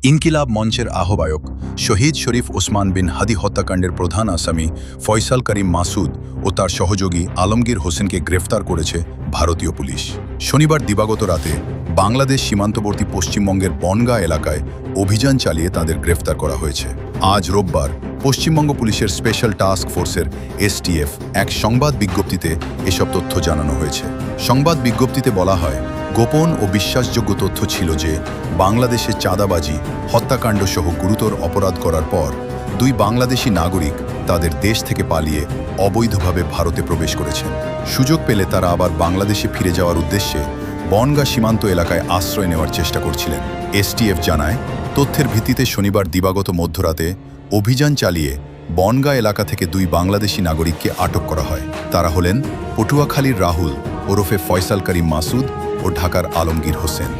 ইনকিলাব মঞ্চের আহ্বায়ক শহীদ শরীফ ওসমান বিন হাদি হত্যাকাণ্ডের প্রধান আসামি ফয়সাল করিম মাসুদ ও তার সহযোগী আলমগীর হোসেনকে গ্রেফতার করেছে ভারতীয় পুলিশ। শনিবার দিবাগত রাতে বাংলাদেশ সীমান্তবর্তী পশ্চিমবঙ্গের বনগাঁ এলাকায় অভিযান চালিয়ে তাদের গ্রেফতার করা হয়েছে। আজ রোববার পশ্চিমবঙ্গ পুলিশের স্পেশাল টাস্ক ফোর্সের এসটিএফ এক সংবাদ বিজ্ঞপ্তিতে এসব তথ্য জানানো হয়েছে। সংবাদ বিজ্ঞপ্তিতে বলা হয়, গোপন ও বিশ্বাসযোগ্য তথ্য ছিল যে বাংলাদেশে চাঁদাবাজি, হত্যাকাণ্ড সহ গুরুতর অপরাধ করার পর দুই বাংলাদেশি নাগরিক তাদের দেশ থেকে পালিয়ে অবৈধভাবে ভারতে প্রবেশ করেছেন। সুযোগ পেলে তারা আবার বাংলাদেশে ফিরে যাওয়ার উদ্দেশ্যে বনগাঁ সীমান্ত এলাকায় আশ্রয় নেওয়ার চেষ্টা করছিলেন। এসটিএফ জানায়, তথ্যের ভিত্তিতে শনিবার দিবাগত মধ্যরাতে অভিযান চালিয়ে বনগাঁ এলাকা থেকে দুই বাংলাদেশি নাগরিককে আটক করা হয়। তারা হলেন পটুয়াখালীর রাহুল ওরফে ফয়সাল করিম মাসুদ ও ঢাকার আলমগীর হোসেন।